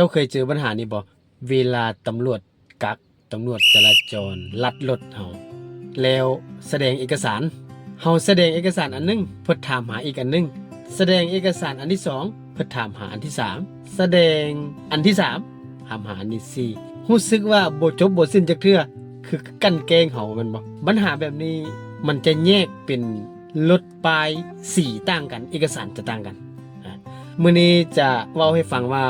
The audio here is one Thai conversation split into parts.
จ้าเคยเจอปัญหานี้บ่เวลาตำรวจกักตำรวจจราจรลัดรถเฮาแล้วแสดงเอกสารเฮาแสดงเอกสารอันนึงเพิ่นถามหาอีกอันนึงแสดงเอกสารอันที่2เพิ่นถามหาอันที่3แสดงอันที่3ถามหาอันที่4รู้สึกว่าบ่จบบ่สิ้นจักเทื่อคือกั้นแกล้งเฮาแม่นบ่ปัญหาแบบนี้มันจะแยกเป็นรถป้ายสีต่างกันเอกสารจะต่างกันมื้อนี้จะเว้าให้ฟังว่า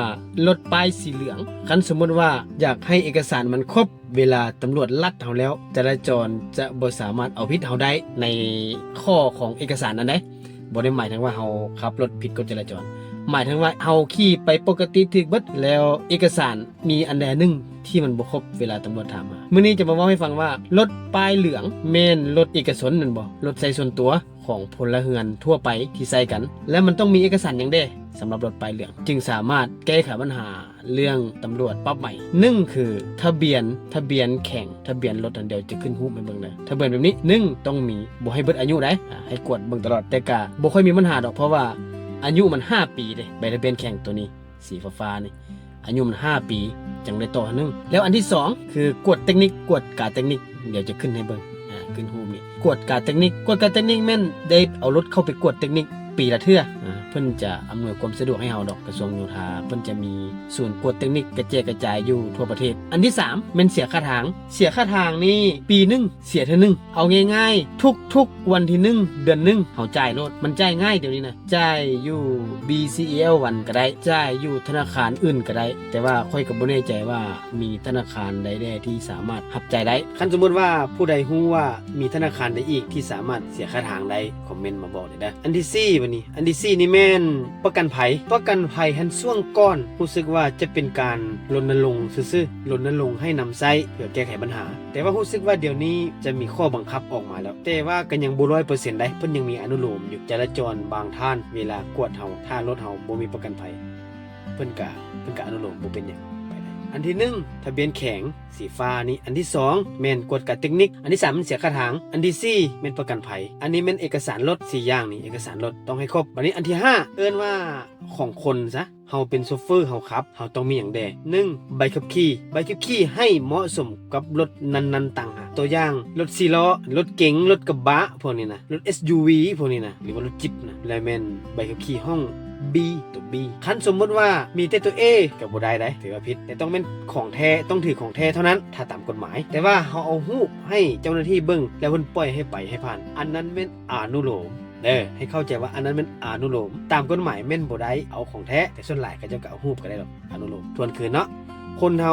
รถป้ายสีเหลืองคันสมมุติว่าอยากให้เอกสารมันครบเวลาตำรวจลัดเฮาแล้วจราจรจะบ่สามารถเอาผิดเฮาได้ในข้อของเอกสารนั้นได้บ่ได้หมายถึงว่าเฮาขับรถผิดกฎจราจรหมายถึงว่าเฮาขี่ไปปกติถูกเบิดแล้วเอกสารมีอันใดนึงที่มันบ่ครบเวลาตำรวจถามมามื้อนี้จะมาเว้าให้ฟังว่ารถป้ายเหลืองแม่นรถเอกชนนั่นบ่รถใช้ส่วนตัวของพลเรือนทั่วไปที่ใช้กันและมันต้องมีเอกสารหยังเด้สำหรับรถป้ายเหลืองจึงสามารถแก้ไขปัญหาเรื่องตำรวจปรับใหม่1คือทะเบียนแข่งทะเบียนรถอันเดียวจะขึ้นรูปให้เบิ่งได้ทะเบียนแบบนี้1ต้องมีบ่ให้เบิดอายุได้ให้กวดเบิ่งตลอดแต่ก็บ่ค่อยมีปัญหาดอกเพราะว่าอายุมัน5ปีเด้ใบทะเบียนแข่งตัวนี้สีฟ้าๆนี่อายุมัน5ปีจังได้ต่อนึงแล้วอันที่2คือกวดเทคนิคกวดการเทคนิคเดี๋ยวจะขึ้นให้เบิ่งขึ้นรูปนี่กวดการเทคนิคแม่นได้เอารถเข้าไปกวดเทคนิคปีละเทื่อเพิ่นจะอำนวยความสะดวกให้เฮาดอกกระทรวงโยธาเพิ่นจะมีศูนย์กวดเทคนิคกระจายอยู่ทั่วประเทศอันที่3แม่นเสียค่าทางนี่ปีนึงเสียเท่านึงเอาง่ายๆทุกวันที่1เดือนนึงเฮาจ่ายรถมันจ่ายง่ายเดี๋ยวนี้นะจ่ายอยู่ BCL วันก็ได้จ่ายอยู่ธนาคารอื่นก็ได้แต่ว่าค่อยก็บ่แน่ใจว่ามีธนาคารใดๆที่สามารถรับจ่ายได้คันสมมุติว่าผู้ใดฮู้ว่ามีธนาคารใดอีกที่สามารถเสียค่าทางได้คอมเมนต์มาบอกได้เด้ออันที่4อันที่4นี่แม่นประกันภัยหันช่วงก่อนรู้สึกว่าจะเป็นการรณรงค์ซื่อๆรณรงค์ให้นำใช้เพื่อแก้ไขปัญหาแต่ว่ารู้สึกว่าเดี๋ยวนี้จะมีข้อบังคับออกมาแล้วแต่ว่าก็ยังบ่ 100% ได้เพิ่นยังมีอนุโลมอยู่จราจรบางท่านเวลากวดเฮาถ้ารถเฮาบ่มีประกันภัยเพิ่นก็อนุโลมบ่เป็นหยังไปได้อันที่1ทะเบียนแข็งสีฟ้านี่อันที่2แม่นกฎการเทคนิคอันที่3มันเสียค่าทางอันที่4แม่นประกันภัยอันนี้แม่นเอกสารรถ4อย่างนี่เอกสารรถต้องให้ครบบัดนี้อันที่5เอิ้นว่าของคนซะเฮาเป็นโชเฟอร์เฮาขับเฮาต้องมีหยังแด1ใบขับขี่ให้เหมาะสมกับรถนั้นๆต่างหากตัวอย่างรถ4ล้อรถเก๋งรถกระบะพวกนี้นะรถ SUV พวกนี้นะหรือว่ารถจิ๊ปนะและแม่นใบขับขี่ห้อง B ตัว B คันสมมติว่ามีแต่ตัว A ก็บ่ได้ถือว่าผิดแต่ต้องเป็นของแท้ต้องถือของแท้เท่านั้นถ้าตามกฎหมายแต่ว่าเฮาเอารูปให้เจ้าหน้าที่เบิ่งแล้วเพิ่นปล่อยให้ไปให้ผ่านอันนั้นเป็นอนุโลมให้เข้าใจว่าอันนั้นเป็นอนุโลมตามกฎหมายแม่นบ่ได้เอาของแท้แต่ส่วนหลายก็จะเอารูปก็ได้หรอกอนุโลมทวนคืนเนาะคนเฮา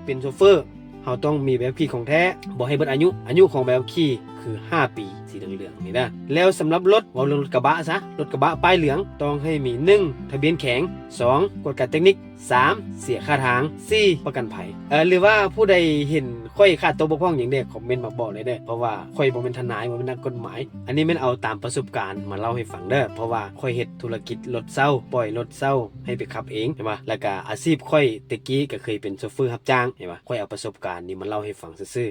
เป็นโชเฟอร์เฮาต้องมีใบขับขี่ของแท้บ่ให้เบิดอายุของใบขับขี่คือ5ปีสีเหลืองๆนี่นะแล้วสำหรับรถว่ารถกระบะซะรถกระบะป้ายเหลืองต้องให้มี1ทะเบียนแข็ง2กฎการเทคนิค3เสียค่าทาง4ประกันภัยหรือว่าผู้ใดเห็นค่อยขาดตัวบกพร่องอย่างใดคอมเมนต์มาบอกเลยเด้อเพราะว่าค่อยบ่เป็นทนายบ่เป็นนักกฎหมายอันนี้แม่นเอาตามประสบการณ์มาเล่าให้ฟังเด้อเพราะว่าค่อยเฮ็ดธุรกิจรถเช่าปล่อยรถเช่าให้ไปขับเองใช่ป่ะแล้วก็อาชีพค่อยตะกี้ก็เคยเป็นโชเฟอร์รับจ้างใช่ป่ะค่อยเอาประสบการณ์นี้มาเล่าให้ฟังซื่อ